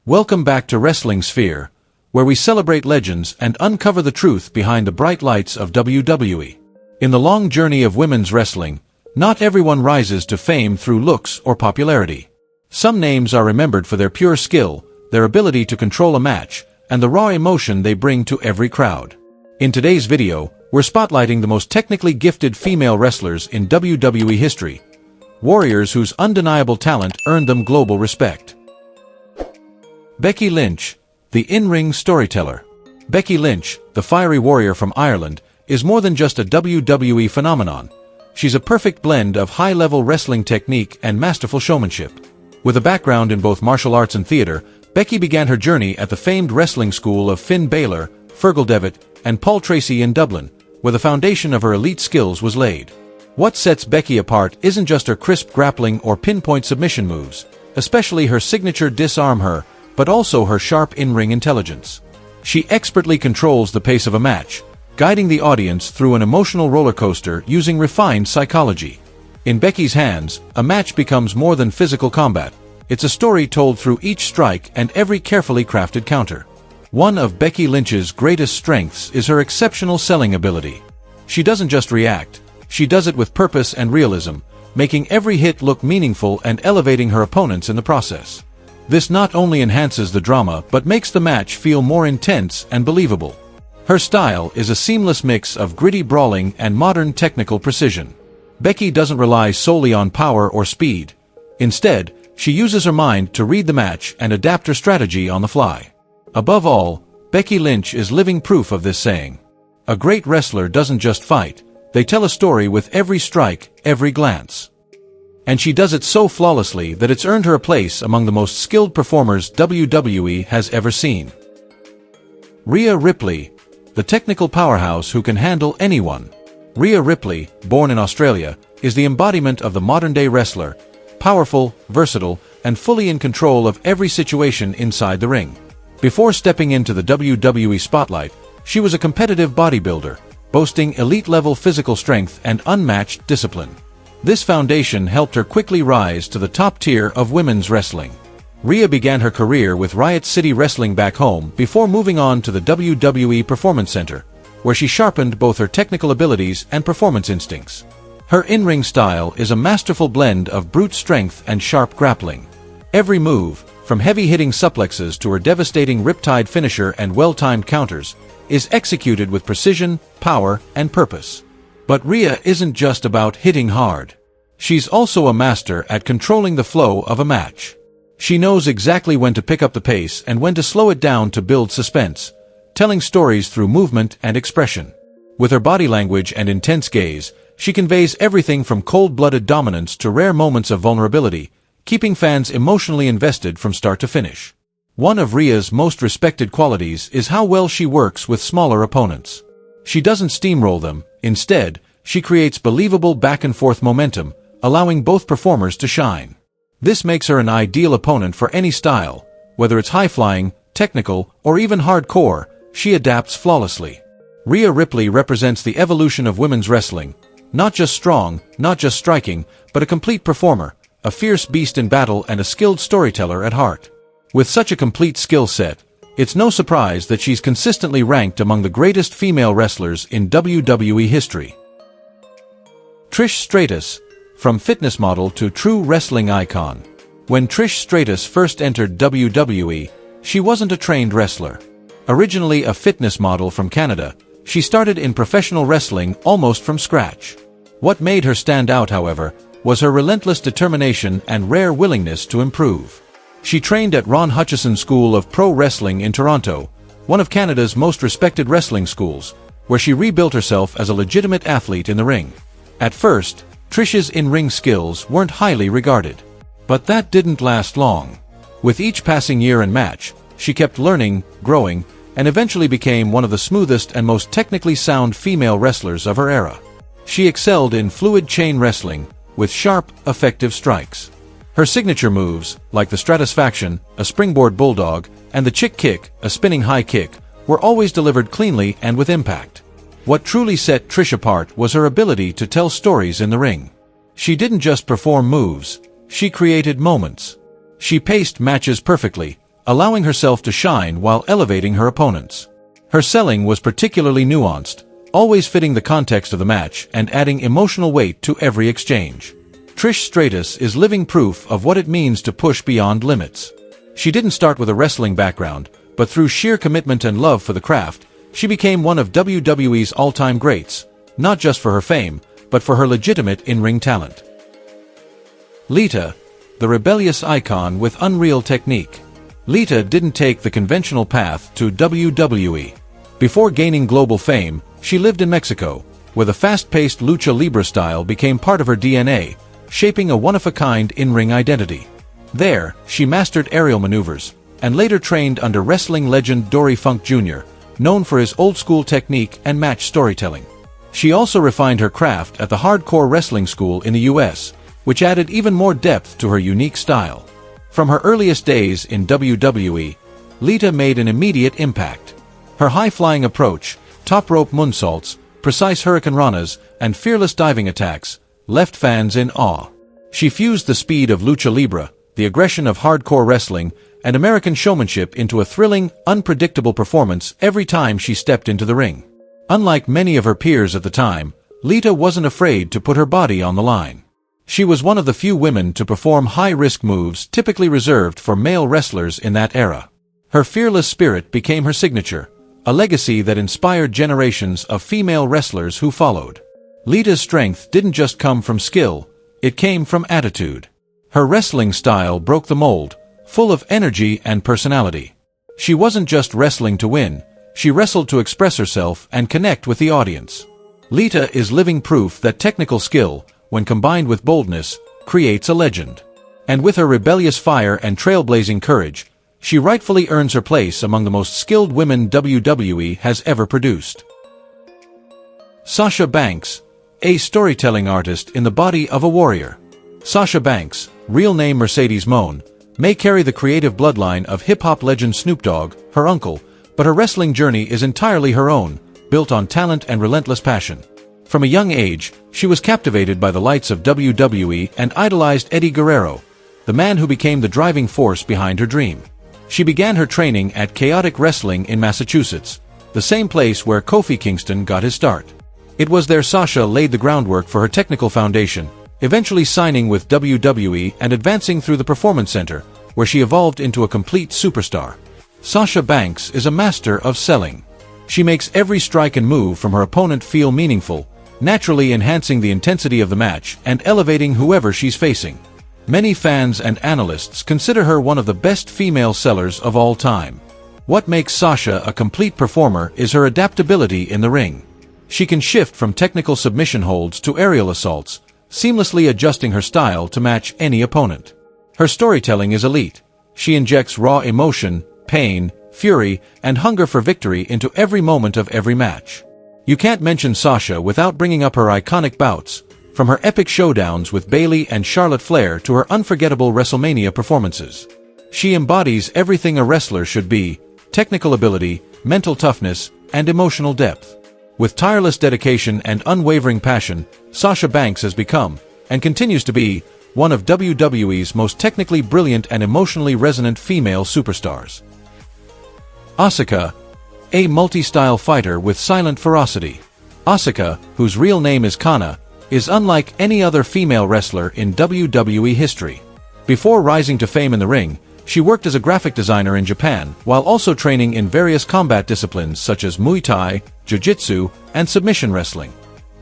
Welcome back to Wrestling Sphere, where we celebrate legends and uncover the truth behind the bright lights of WWE. In the long journey of women's wrestling, not everyone rises to fame through looks or popularity. Some names are remembered for their pure skill, their ability to control a match, and the raw emotion they bring to every crowd. In today's video, we're spotlighting the most technically gifted female wrestlers in WWE history, warriors whose undeniable talent earned them global respect. Becky Lynch, the in-ring storyteller. Becky Lynch, the fiery warrior from Ireland, is more than just a WWE phenomenon. She's a perfect blend of high-level wrestling technique and masterful showmanship. With a background in both martial arts and theater, Becky began her journey at the famed wrestling school of Finn Balor, Fergal Devitt, and Paul Tracy in Dublin, where the foundation of her elite skills was laid. What sets Becky apart isn't just her crisp grappling or pinpoint submission moves, especially her signature disarm her, but also her sharp in-ring intelligence. She expertly controls the pace of a match, guiding the audience through an emotional roller coaster using refined psychology. In Becky's hands, a match becomes more than physical combat. It's a story told through each strike and every carefully crafted counter. One of Becky Lynch's greatest strengths is her exceptional selling ability. She doesn't just react, she does it with purpose and realism, making every hit look meaningful and elevating her opponents in the process. This not only enhances the drama but makes the match feel more intense and believable. Her style is a seamless mix of gritty brawling and modern technical precision. Becky doesn't rely solely on power or speed. Instead, she uses her mind to read the match and adapt her strategy on the fly. Above all, Becky Lynch is living proof of this saying. A great wrestler doesn't just fight, they tell a story with every strike, every glance. And she does it so flawlessly that it's earned her a place among the most skilled performers WWE has ever seen. Rhea Ripley, the technical powerhouse who can handle anyone. Rhea Ripley, born in Australia, is the embodiment of the modern-day wrestler, powerful, versatile, and fully in control of every situation inside the ring. Before stepping into the WWE spotlight, she was a competitive bodybuilder, boasting elite-level physical strength and unmatched discipline. This foundation helped her quickly rise to the top tier of women's wrestling. Rhea began her career with Riot City Wrestling back home before moving on to the WWE Performance Center, where she sharpened both her technical abilities and performance instincts. Her in-ring style is a masterful blend of brute strength and sharp grappling. Every move, from heavy-hitting suplexes to her devastating riptide finisher and well-timed counters, is executed with precision, power, and purpose. But Rhea isn't just about hitting hard. She's also a master at controlling the flow of a match. She knows exactly when to pick up the pace and when to slow it down to build suspense, telling stories through movement and expression. With her body language and intense gaze, she conveys everything from cold-blooded dominance to rare moments of vulnerability, keeping fans emotionally invested from start to finish. One of Rhea's most respected qualities is how well she works with smaller opponents. She doesn't steamroll them. Instead, she creates believable back-and-forth momentum, allowing both performers to shine. This makes her an ideal opponent for any style, whether it's high-flying, technical, or even hardcore. She adapts flawlessly. Rhea Ripley represents the evolution of women's wrestling, not just strong, not just striking, but a complete performer, a fierce beast in battle and a skilled storyteller at heart. With such a complete skill set, it's no surprise that she's consistently ranked among the greatest female wrestlers in WWE history. Trish Stratus, from fitness model to true wrestling icon. When Trish Stratus first entered WWE, she wasn't a trained wrestler. Originally a fitness model from Canada, she started in professional wrestling almost from scratch. What made her stand out, however, was her relentless determination and rare willingness to improve. She trained at Ron Hutchison's School of Pro Wrestling in Toronto, one of Canada's most respected wrestling schools, where she rebuilt herself as a legitimate athlete in the ring. At first, Trish's in-ring skills weren't highly regarded. But that didn't last long. With each passing year and match, she kept learning, growing, and eventually became one of the smoothest and most technically sound female wrestlers of her era. She excelled in fluid chain wrestling, with sharp, effective strikes. Her signature moves, like the Stratusfaction, a springboard bulldog, and the chick kick, a spinning high kick, were always delivered cleanly and with impact. What truly set Trish apart was her ability to tell stories in the ring. She didn't just perform moves, she created moments. She paced matches perfectly, allowing herself to shine while elevating her opponents. Her selling was particularly nuanced, always fitting the context of the match and adding emotional weight to every exchange. Trish Stratus is living proof of what it means to push beyond limits. She didn't start with a wrestling background, but through sheer commitment and love for the craft, she became one of WWE's all-time greats, not just for her fame, but for her legitimate in-ring talent. Lita, the rebellious icon with unreal technique. Lita didn't take the conventional path to WWE. Before gaining global fame, she lived in Mexico, where the fast-paced lucha libre style became part of her DNA, shaping a one-of-a-kind in-ring identity. There, she mastered aerial maneuvers, and later trained under wrestling legend Dory Funk Jr., known for his old-school technique and match storytelling. She also refined her craft at the Hardcore Wrestling School in the US, which added even more depth to her unique style. From her earliest days in WWE, Lita made an immediate impact. Her high-flying approach, top-rope moonsaults, precise hurricanranas, and fearless diving attacks left fans in awe. She fused the speed of lucha libre, the aggression of hardcore wrestling, and American showmanship into a thrilling, unpredictable performance every time she stepped into the ring. Unlike many of her peers at the time, Lita wasn't afraid to put her body on the line. She was one of the few women to perform high-risk moves typically reserved for male wrestlers in that era. Her fearless spirit became her signature, a legacy that inspired generations of female wrestlers who followed. Lita's strength didn't just come from skill, it came from attitude. Her wrestling style broke the mold, full of energy and personality. She wasn't just wrestling to win, she wrestled to express herself and connect with the audience. Lita is living proof that technical skill, when combined with boldness, creates a legend. And with her rebellious fire and trailblazing courage, she rightfully earns her place among the most skilled women WWE has ever produced. Sasha Banks, a storytelling artist in the body of a warrior. Sasha Banks, real name Mercedes Moan, may carry the creative bloodline of hip-hop legend Snoop Dogg, her uncle, but her wrestling journey is entirely her own, built on talent and relentless passion. From a young age, she was captivated by the lights of WWE and idolized Eddie Guerrero, the man who became the driving force behind her dream. She began her training at Chaotic Wrestling in Massachusetts, the same place where Kofi Kingston got his start. It was there Sasha laid the groundwork for her technical foundation, eventually signing with WWE and advancing through the Performance Center, where she evolved into a complete superstar. Sasha Banks is a master of selling. She makes every strike and move from her opponent feel meaningful, naturally enhancing the intensity of the match and elevating whoever she's facing. Many fans and analysts consider her one of the best female sellers of all time. What makes Sasha a complete performer is her adaptability in the ring. She can shift from technical submission holds to aerial assaults, seamlessly adjusting her style to match any opponent. Her storytelling is elite. She injects raw emotion, pain, fury, and hunger for victory into every moment of every match. You can't mention Sasha without bringing up her iconic bouts, from her epic showdowns with Bayley and Charlotte Flair to her unforgettable WrestleMania performances. She embodies everything a wrestler should be: technical ability, mental toughness, and emotional depth. With tireless dedication and unwavering passion, Sasha Banks has become, and continues to be, one of WWE's most technically brilliant and emotionally resonant female superstars. Asuka, a multi-style fighter with silent ferocity. Asuka, whose real name is Kana, is unlike any other female wrestler in WWE history. Before rising to fame in the ring, she worked as a graphic designer in Japan, while also training in various combat disciplines such as Muay Thai, Jiu-Jitsu, and submission wrestling.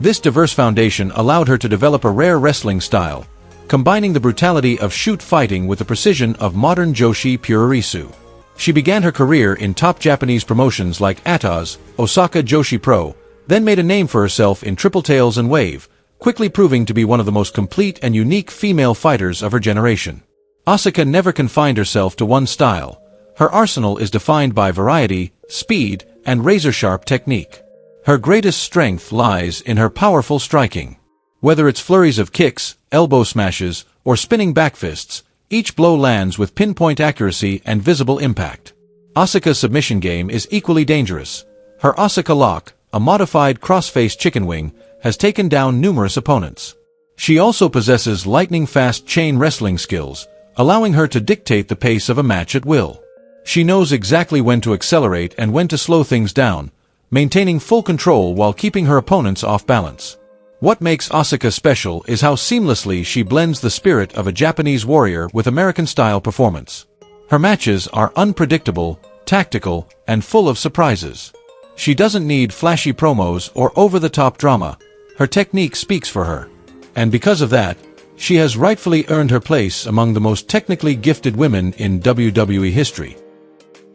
This diverse foundation allowed her to develop a rare wrestling style, combining the brutality of shoot fighting with the precision of modern Joshi Puririsu. She began her career in top Japanese promotions like Atos, Osaka Joshi Pro, then made a name for herself in Triple Tails and Wave, quickly proving to be one of the most complete and unique female fighters of her generation. Asuka never confined herself to one style. Her arsenal is defined by variety, speed, and razor-sharp technique. Her greatest strength lies in her powerful striking. Whether it's flurries of kicks, elbow smashes, or spinning backfists, each blow lands with pinpoint accuracy and visible impact. Asuka's submission game is equally dangerous. Her Asuka Lock, a modified cross-face chicken wing, has taken down numerous opponents. She also possesses lightning-fast chain wrestling skills, allowing her to dictate the pace of a match at will. She knows exactly when to accelerate and when to slow things down, maintaining full control while keeping her opponents off balance. What makes Asuka special is how seamlessly she blends the spirit of a Japanese warrior with American-style performance. Her matches are unpredictable, tactical, and full of surprises. She doesn't need flashy promos or over-the-top drama. Her technique speaks for her. And because of that, she has rightfully earned her place among the most technically gifted women in WWE history.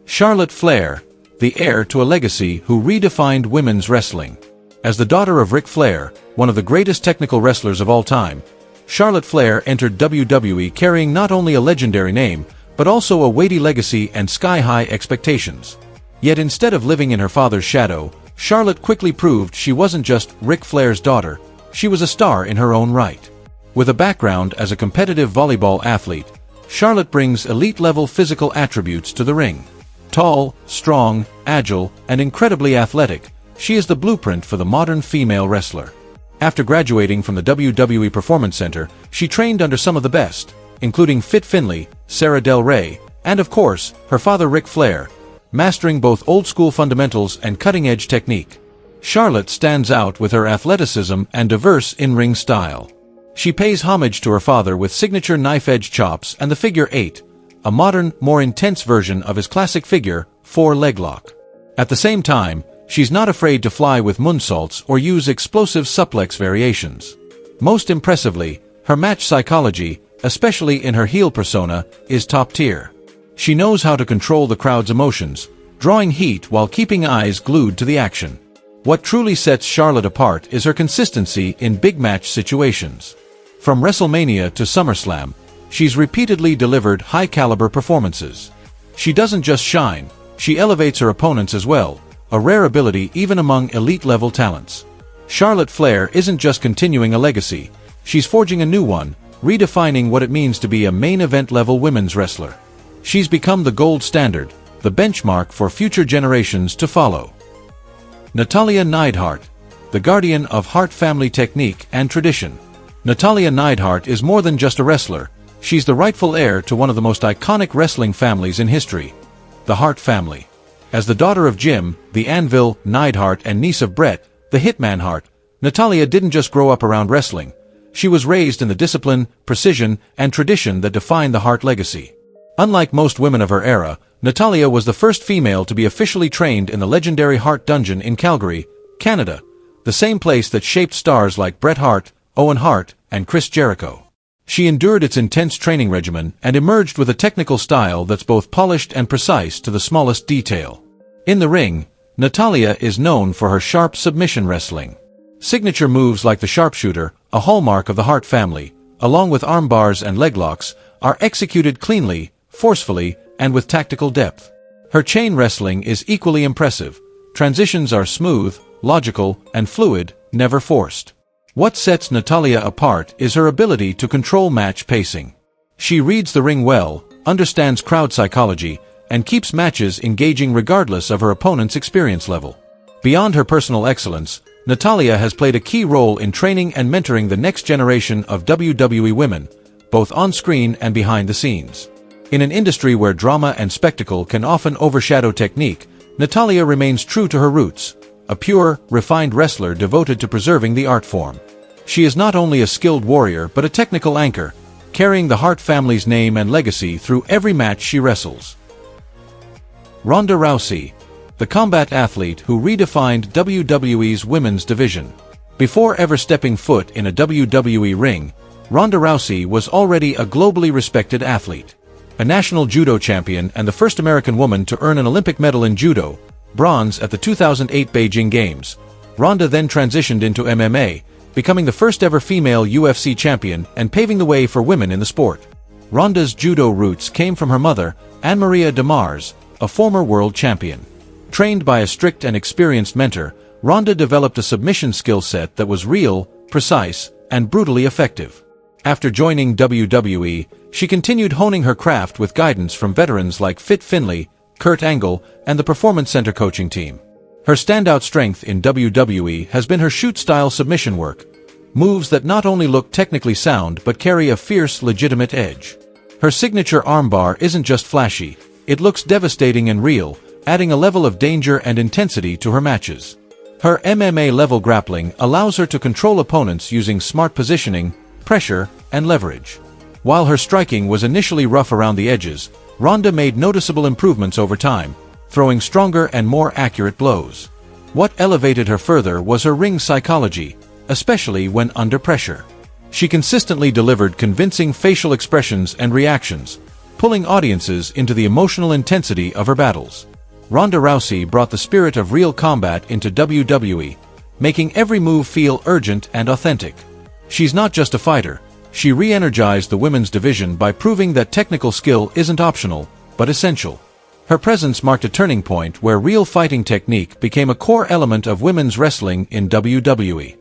Charlotte Flair, the heir to a legacy who redefined women's wrestling. As the daughter of Ric Flair, one of the greatest technical wrestlers of all time, Charlotte Flair entered WWE carrying not only a legendary name, but also a weighty legacy and sky-high expectations. Yet instead of living in her father's shadow, Charlotte quickly proved she wasn't just Ric Flair's daughter, she was a star in her own right. With a background as a competitive volleyball athlete, Charlotte brings elite-level physical attributes to the ring. Tall, strong, agile, and incredibly athletic, she is the blueprint for the modern female wrestler. After graduating from the WWE Performance Center, she trained under some of the best, including Fit Finlay, Sarah Del Rey, and of course, her father Ric Flair, mastering both old-school fundamentals and cutting-edge technique. Charlotte stands out with her athleticism and diverse in-ring style. She pays homage to her father with signature knife-edge chops and the figure 8, a modern, more intense version of his classic figure, 4-leg lock. At the same time, she's not afraid to fly with moonsaults or use explosive suplex variations. Most impressively, her match psychology, especially in her heel persona, is top tier. She knows how to control the crowd's emotions, drawing heat while keeping eyes glued to the action. What truly sets Charlotte apart is her consistency in big match situations. From WrestleMania to SummerSlam, she's repeatedly delivered high-caliber performances. She doesn't just shine, she elevates her opponents as well, a rare ability even among elite-level talents. Charlotte Flair isn't just continuing a legacy, she's forging a new one, redefining what it means to be a main event-level women's wrestler. She's become the gold standard, the benchmark for future generations to follow. Natalya Neidhart, the guardian of Hart family technique and tradition. Natalya Neidhart is more than just a wrestler. She's the rightful heir to one of the most iconic wrestling families in history, the Hart family. As the daughter of Jim, the Anvil, Neidhart, and niece of Bret, the Hitman Hart, Natalya didn't just grow up around wrestling. She was raised in the discipline, precision, and tradition that defined the Hart legacy. Unlike most women of her era, Natalya was the first female to be officially trained in the legendary Hart Dungeon in Calgary, Canada, the same place that shaped stars like Bret Hart, Owen Hart, and Chris Jericho. She endured its intense training regimen and emerged with a technical style that's both polished and precise to the smallest detail. In the ring, Natalya is known for her sharp submission wrestling. Signature moves like the sharpshooter, a hallmark of the Hart family, along with arm bars and leg locks, are executed cleanly, forcefully, and with tactical depth. Her chain wrestling is equally impressive. Transitions are smooth, logical, and fluid, never forced. What sets Natalya apart is her ability to control match pacing. She reads the ring well, understands crowd psychology, and keeps matches engaging regardless of her opponent's experience level. Beyond her personal excellence, Natalya has played a key role in training and mentoring the next generation of WWE women, both on-screen and behind the scenes. In an industry where drama and spectacle can often overshadow technique, Natalya remains true to her roots, a pure, refined wrestler devoted to preserving the art form. She is not only a skilled warrior but a technical anchor, carrying the Hart family's name and legacy through every match she wrestles. Ronda Rousey, the combat athlete who redefined WWE's women's division. Before ever stepping foot in a WWE ring, Ronda Rousey was already a globally respected athlete. A national judo champion and the first American woman to earn an Olympic medal in judo, bronze at the 2008 Beijing Games, Ronda then transitioned into MMA, becoming the first ever female UFC champion and paving the way for women in the sport. Ronda's judo roots came from her mother, Anne-Maria de Mars, a former world champion. Trained by a strict and experienced mentor, Ronda developed a submission skill set that was real, precise, and brutally effective. After joining WWE, she continued honing her craft with guidance from veterans like Fit Finlay, Kurt Angle, and the Performance Center coaching team. Her standout strength in WWE has been her shoot-style submission work, moves that not only look technically sound but carry a fierce, legitimate edge. Her signature armbar isn't just flashy, it looks devastating and real, adding a level of danger and intensity to her matches. Her MMA-level grappling allows her to control opponents using smart positioning, pressure, and leverage. While her striking was initially rough around the edges, Ronda made noticeable improvements over time, throwing stronger and more accurate blows. What elevated her further was her ring psychology, especially when under pressure. She consistently delivered convincing facial expressions and reactions, pulling audiences into the emotional intensity of her battles. Ronda Rousey brought the spirit of real combat into WWE, making every move feel urgent and authentic. She's not just a fighter, she re-energized the women's division by proving that technical skill isn't optional, but essential. Her presence marked a turning point where real fighting technique became a core element of women's wrestling in WWE.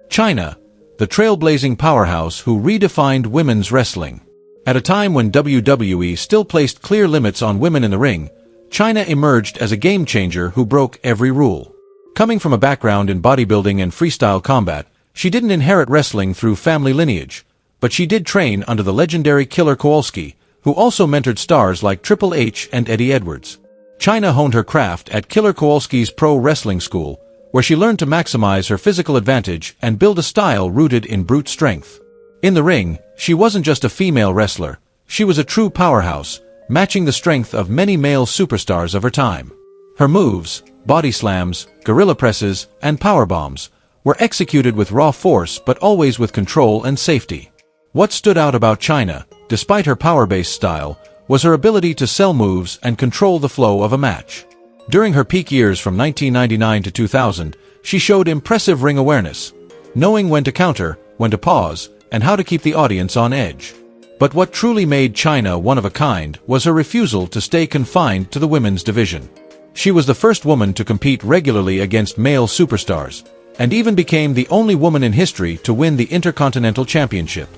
Chyna, the trailblazing powerhouse who redefined women's wrestling. At a time when WWE still placed clear limits on women in the ring, Chyna emerged as a game-changer who broke every rule. Coming from a background in bodybuilding and freestyle combat, she didn't inherit wrestling through family lineage, but she did train under the legendary Killer Kowalski, who also mentored stars like Triple H and Eddie Edwards. Chyna honed her craft at Killer Kowalski's pro wrestling school, where she learned to maximize her physical advantage and build a style rooted in brute strength. In the ring, she wasn't just a female wrestler, she was a true powerhouse, matching the strength of many male superstars of her time. Her moves, body slams, gorilla presses, and powerbombs, were executed with raw force but always with control and safety. What stood out about Chyna, despite her power-based style, was her ability to sell moves and control the flow of a match. During her peak years from 1999 to 2000, she showed impressive ring awareness, knowing when to counter, when to pause, and how to keep the audience on edge. But what truly made Chyna one of a kind was her refusal to stay confined to the women's division. She was the first woman to compete regularly against male superstars, and even became the only woman in history to win the Intercontinental Championship.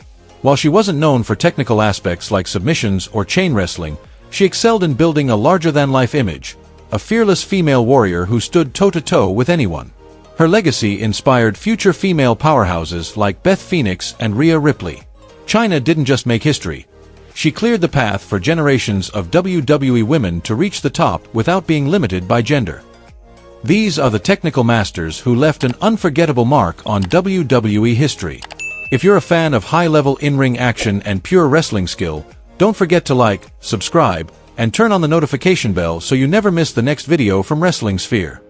While she wasn't known for technical aspects like submissions or chain wrestling, she excelled in building a larger-than-life image, a fearless female warrior who stood toe-to-toe with anyone. Her legacy inspired future female powerhouses like Beth Phoenix and Rhea Ripley. Chyna didn't just make history. She cleared the path for generations of WWE women to reach the top without being limited by gender. These are the technical masters who left an unforgettable mark on WWE history. If you're a fan of high-level in-ring action and pure wrestling skill, don't forget to like, subscribe, and turn on the notification bell so you never miss the next video from Wrestling Sphere.